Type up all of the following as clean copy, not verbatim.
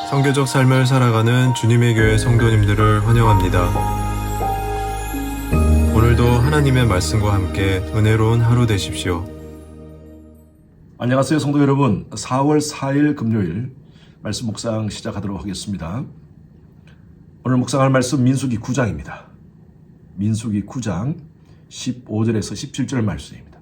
성교적 삶을 살아가는 주님의 교회 성도님들을 환영합니다. 오늘도 하나님의 말씀과 함께 은혜로운 하루 되십시오. 안녕하세요 성도 여러분. 4월 4일 금요일 말씀 묵상 시작하도록 하겠습니다. 오늘 묵상할 말씀 민수기 9장입니다. 민수기 9장 15절에서 17절 말씀입니다.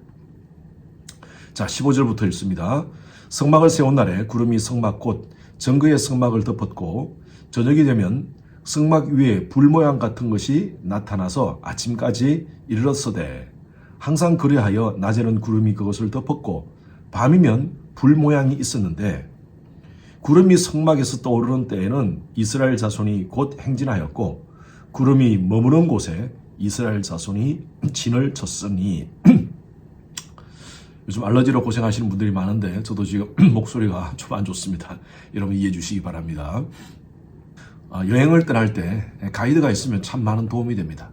자, 15절부터 읽습니다. 성막을 세운 날에 구름이 성막 곧 정그의 성막을 덮었고 저녁이 되면 성막 위에 불 모양 같은 것이 나타나서 아침까지 이르렀으되 항상 그리하여 낮에는 구름이 그것을 덮었고 밤이면 불 모양이 있었는데 구름이 성막에서 떠오르는 때에는 이스라엘 자손이 곧 행진하였고 구름이 머무는 곳에 이스라엘 자손이 진을 쳤으니 요즘 알러지로 고생하시는 분들이 많은데 저도 지금 목소리가 좀 안 좋습니다. 여러분 이해해 주시기 바랍니다. 여행을 떠날 때 가이드가 있으면 참 많은 도움이 됩니다.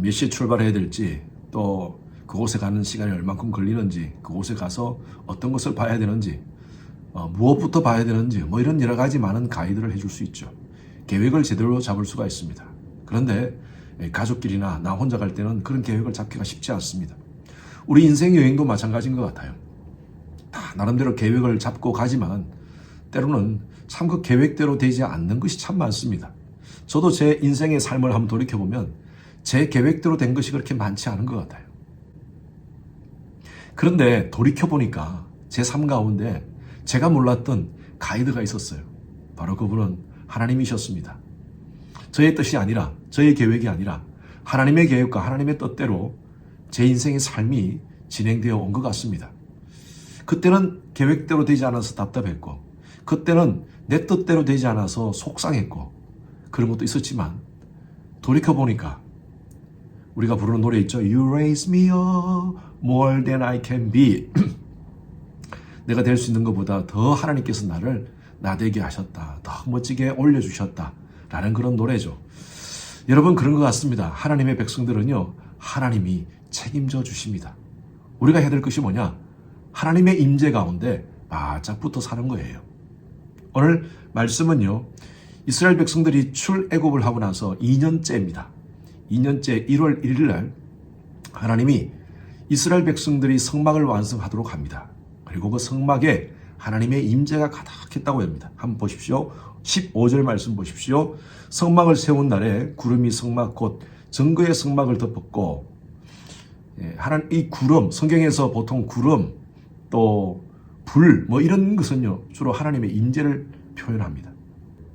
몇 시에 출발해야 될지 또 그곳에 가는 시간이 얼만큼 걸리는지 그곳에 가서 어떤 것을 봐야 되는지 무엇부터 봐야 되는지 이런 여러 가지 많은 가이드를 해줄 수 있죠. 계획을 제대로 잡을 수가 있습니다. 그런데 가족끼리나 나 혼자 갈 때는 그런 계획을 잡기가 쉽지 않습니다. 우리 인생 여행도 마찬가지인 것 같아요. 다 나름대로 계획을 잡고 가지만 때로는 참 그 계획대로 되지 않는 것이 참 많습니다. 저도 제 인생의 삶을 한번 돌이켜보면 제 계획대로 된 것이 그렇게 많지 않은 것 같아요. 그런데 돌이켜보니까 제 삶 가운데 제가 몰랐던 가이드가 있었어요. 바로 그분은 하나님이셨습니다. 저의 뜻이 아니라 저의 계획이 아니라 하나님의 계획과 하나님의 뜻대로 제 인생의 삶이 진행되어 온 것 같습니다. 그때는 계획대로 되지 않아서 답답했고 그때는 내 뜻대로 되지 않아서 속상했고 그런 것도 있었지만 돌이켜보니까 우리가 부르는 노래 있죠. You raise me up more than I can be. 내가 될 수 있는 것보다 더 하나님께서 나를 나되게 하셨다. 더 멋지게 올려주셨다. 라는 그런 노래죠. 여러분 그런 것 같습니다. 하나님의 백성들은요. 하나님이 책임져 주십니다. 우리가 해야 될 것이 뭐냐? 하나님의 임재 가운데 바짝 붙어 사는 거예요. 오늘 말씀은요. 이스라엘 백성들이 출애굽을 하고 나서 2년째입니다. 2년째 1월 1일 날 하나님이 이스라엘 백성들이 성막을 완성하도록 합니다. 그리고 그 성막에 하나님의 임재가 가득했다고 합니다. 한번 보십시오. 15절 말씀 보십시오. 성막을 세운 날에 구름이 성막 곧 정그의 성막을 덮었고 이 구름, 성경에서 보통 구름 또 불 이런 것은요 주로 하나님의 임재를 표현합니다.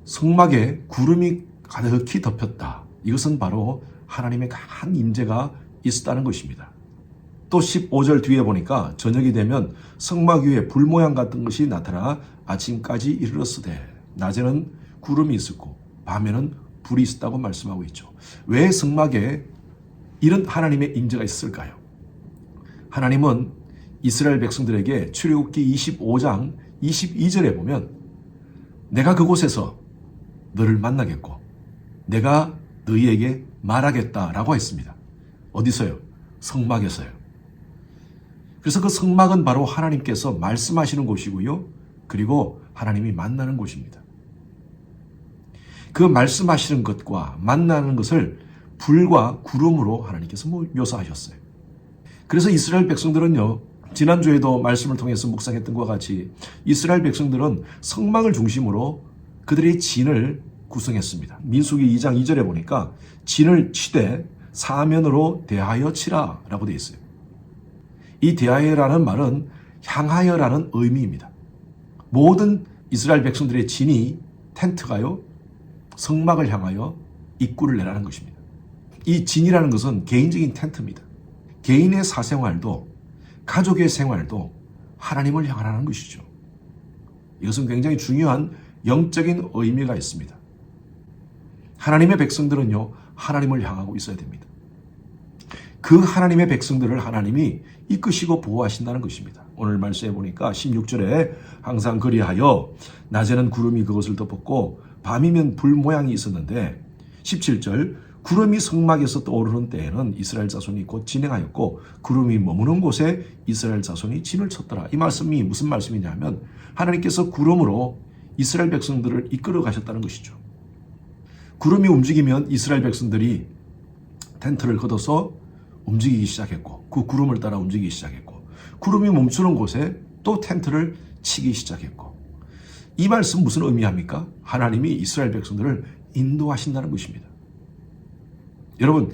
성막에 구름이 가득히 덮였다. 이것은 바로 하나님의 강한 임재가 있었다는 것입니다. 또 15절 뒤에 보니까 저녁이 되면 성막 위에 불 모양 같은 것이 나타나 아침까지 이르렀으되 낮에는 구름이 있었고 밤에는 불이 있었다고 말씀하고 있죠. 왜 성막에 이런 하나님의 임재가 있을까요? 하나님은 이스라엘 백성들에게 출애굽기 25장 22절에 보면 내가 그곳에서 너를 만나겠고 내가 너희에게 말하겠다라고 했습니다. 어디서요? 성막에서요. 그래서 그 성막은 바로 하나님께서 말씀하시는 곳이고요. 그리고 하나님이 만나는 곳입니다. 그 말씀하시는 것과 만나는 것을 불과 구름으로 하나님께서 묘사하셨어요. 그래서 이스라엘 백성들은요. 지난주에도 말씀을 통해서 묵상했던 것과 같이 이스라엘 백성들은 성막을 중심으로 그들의 진을 구성했습니다. 민수기 2장 2절에 보니까 진을 치되 사면으로 대하여 치라 라고 되어 있어요. 이 대하여라는 말은 향하여라는 의미입니다. 모든 이스라엘 백성들의 진이 텐트가요. 성막을 향하여 입구를 내라는 것입니다. 이 진이라는 것은 개인적인 텐트입니다. 개인의 사생활도 가족의 생활도 하나님을 향하라는 것이죠. 이것은 굉장히 중요한 영적인 의미가 있습니다. 하나님의 백성들은요. 하나님을 향하고 있어야 됩니다. 그 하나님의 백성들을 하나님이 이끄시고 보호하신다는 것입니다. 오늘 말씀해 보니까 16절에 항상 그리하여 낮에는 구름이 그것을 덮었고 밤이면 불 모양이 있었는데 17절 구름이 성막에서 떠오르는 때에는 이스라엘 자손이 곧 진행하였고 구름이 머무는 곳에 이스라엘 자손이 진을 쳤더라. 이 말씀이 무슨 말씀이냐면 하나님께서 구름으로 이스라엘 백성들을 이끌어 가셨다는 것이죠. 구름이 움직이면 이스라엘 백성들이 텐트를 걷어서 움직이기 시작했고 그 구름을 따라 움직이기 시작했고 구름이 멈추는 곳에 또 텐트를 치기 시작했고 이 말씀 무슨 의미합니까? 하나님이 이스라엘 백성들을 인도하신다는 것입니다. 여러분,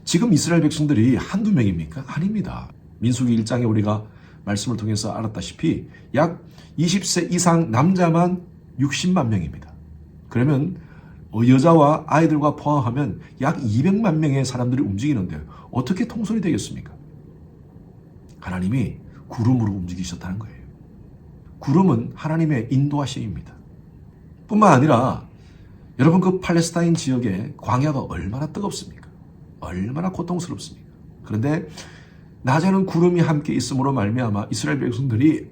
지금 이스라엘 백성들이 한두 명입니까? 아닙니다. 민수기 1장에 우리가 말씀을 통해서 알았다시피 약 20세 이상 남자만 60만 명입니다. 그러면 여자와 아이들과 포함하면 약 200만 명의 사람들이 움직이는데 어떻게 통솔이 되겠습니까? 하나님이 구름으로 움직이셨다는 거예요. 구름은 하나님의 인도하심입니다. 뿐만 아니라 여러분 그 팔레스타인 지역의 광야가 얼마나 뜨겁습니까? 얼마나 고통스럽습니까? 그런데 낮에는 구름이 함께 있음으로 말미암아 이스라엘 백성들이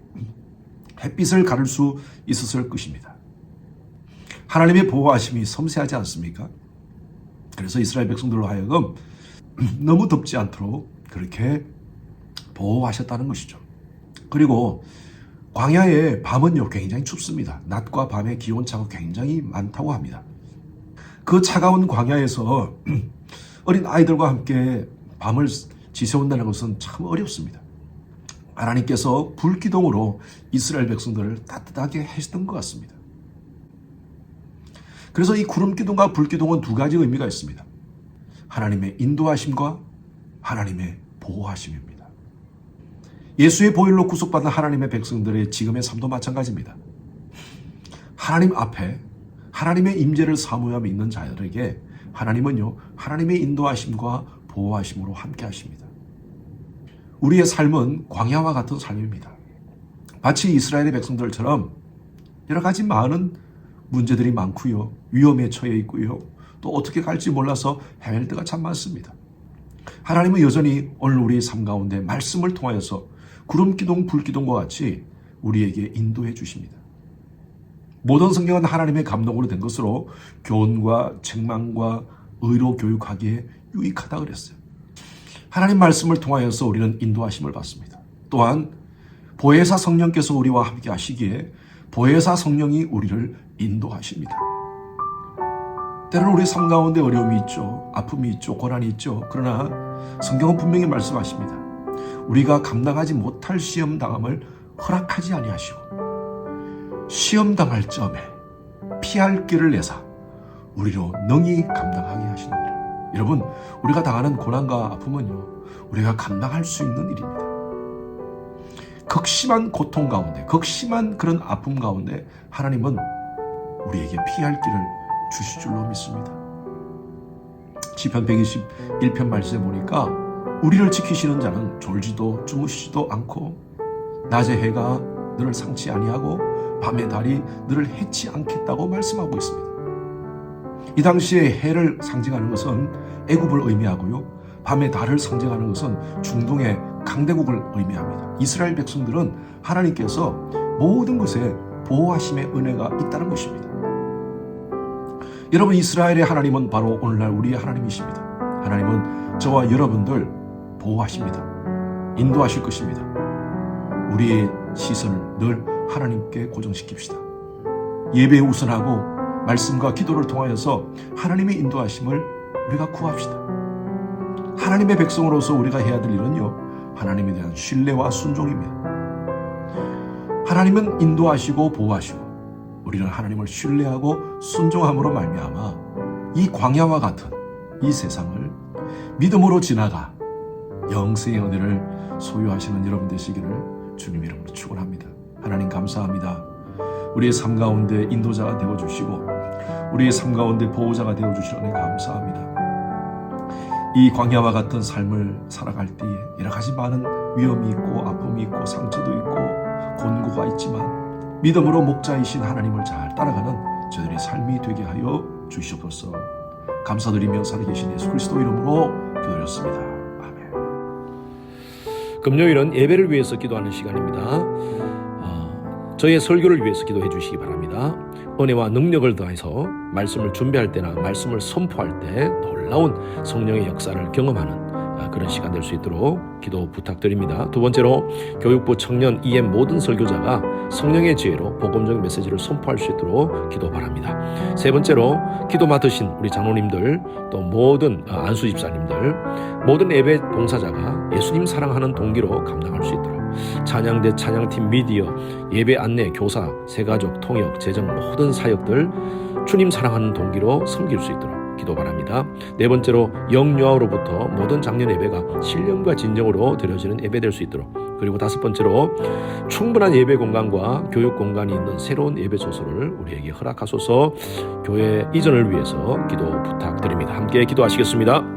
햇빛을 가릴 수 있었을 것입니다. 하나님의 보호하심이 섬세하지 않습니까? 그래서 이스라엘 백성들로 하여금 너무 덥지 않도록 그렇게 보호하셨다는 것이죠. 그리고 광야의 밤은요 굉장히 춥습니다. 낮과 밤의 기온차가 굉장히 많다고 합니다. 그 차가운 광야에서 어린 아이들과 함께 밤을 지새운다는 것은 참 어렵습니다. 하나님께서 불기둥으로 이스라엘 백성들을 따뜻하게 하셨던 것 같습니다. 그래서 이 구름기둥과 불기둥은 두 가지 의미가 있습니다. 하나님의 인도하심과 하나님의 보호하심입니다. 예수의 보혈로 구속받은 하나님의 백성들의 지금의 삶도 마찬가지입니다. 하나님 앞에 하나님의 임재를 사모하며 있는 자들에게 하나님은요 하나님의 인도하심과 보호하심으로 함께 하십니다. 우리의 삶은 광야와 같은 삶입니다. 마치 이스라엘의 백성들처럼 여러 가지 많은 문제들이 많고요. 위험에 처해 있고요. 또 어떻게 갈지 몰라서 헤맬 때가 참 많습니다. 하나님은 여전히 오늘 우리의 삶 가운데 말씀을 통하여서 구름기둥, 불기둥과 같이 우리에게 인도해 주십니다. 모든 성경은 하나님의 감동으로 된 것으로 교훈과 책망과 의로 교육하기에 유익하다 그랬어요. 하나님 말씀을 통하여서 우리는 인도하심을 받습니다. 또한 보혜사 성령께서 우리와 함께 하시기에 보혜사 성령이 우리를 인도하십니다. 때로는 우리 삶 가운데 어려움이 있죠. 아픔이 있죠. 고난이 있죠. 그러나 성경은 분명히 말씀하십니다. 우리가 감당하지 못할 시험당함을 허락하지 아니하시고 시험당할 점에 피할 길을 내사 우리로 능히 감당하게 하시느니라. 여러분, 우리가 당하는 고난과 아픔은요 우리가 감당할 수 있는 일입니다. 극심한 고통 가운데, 극심한 그런 아픔 가운데 하나님은 우리에게 피할 길을 주실 줄로 믿습니다. 시편 121편 말씀에 보니까 우리를 지키시는 자는 졸지도 주무시지도 않고 낮의 해가 너를 상치 아니하고 밤의 달이 너를 해치 않겠다고 말씀하고 있습니다. 이 당시에 해를 상징하는 것은 애굽을 의미하고요. 밤의 달을 상징하는 것은 중동의 강대국을 의미합니다. 이스라엘 백성들은 하나님께서 모든 것에 보호하심의 은혜가 있다는 것입니다. 여러분, 이스라엘의 하나님은 바로 오늘날 우리의 하나님이십니다. 하나님은 저와 여러분들 보호하십니다. 인도하실 것입니다. 우리의 시선을 늘 하나님께 고정시킵시다. 예배에 우선하고 말씀과 기도를 통하여서 하나님의 인도하심을 우리가 구합시다. 하나님의 백성으로서 우리가 해야 될 일은요 하나님에 대한 신뢰와 순종입니다. 하나님은 인도하시고 보호하시고 우리는 하나님을 신뢰하고 순종함으로 말미암아 이 광야와 같은 이 세상을 믿음으로 지나가 영생의 은혜를 소유하시는 여러분 되시기를 주님 이름으로 축원합니다. 하나님 감사합니다. 우리의 삶 가운데 인도자가 되어주시고 우리의 삶 가운데 보호자가 되어주시는 은혜 감사합니다. 이 광야와 같은 삶을 살아갈 때에 여러 가지 많은 위험이 있고 아픔이 있고 상처도 있고 곤고가 있지만 믿음으로 목자이신 하나님을 잘 따라가는 저들의 삶이 되게 하여 주시옵소서. 감사드리며 살아계신 예수 그리스도 이름으로 기도드렸습니다. 아멘. 금요일은 예배를 위해서 기도하는 시간입니다. 저의 설교를 위해서 기도해 주시기 바랍니다. 은혜와 능력을 더해서 말씀을 준비할 때나 말씀을 선포할 때 놀라운 성령의 역사를 경험하는 그런 시간 될 수 있도록 기도 부탁드립니다. 두 번째로 교육부 청년 EM 모든 설교자가 성령의 지혜로 복음적인 메시지를 선포할 수 있도록 기도 바랍니다. 세 번째로 기도 맡으신 우리 장로님들 또 모든 안수 집사님들 모든 예배 봉사자가 예수님 사랑하는 동기로 감당할 수 있도록 찬양대 찬양팀 미디어 예배 안내 교사 새가족 통역 재정 모든 사역들 주님 사랑하는 동기로 섬길 수 있도록 기도 바랍니다. 네 번째로 영유아로부터 모든 작년 예배가 신령과 진정으로 드려지는 예배 될 수 있도록 그리고 다섯 번째로 충분한 예배 공간과 교육 공간이 있는 새로운 예배 소설을 우리에게 허락하소서. 교회 이전을 위해서 기도 부탁드립니다. 함께 기도하시겠습니다.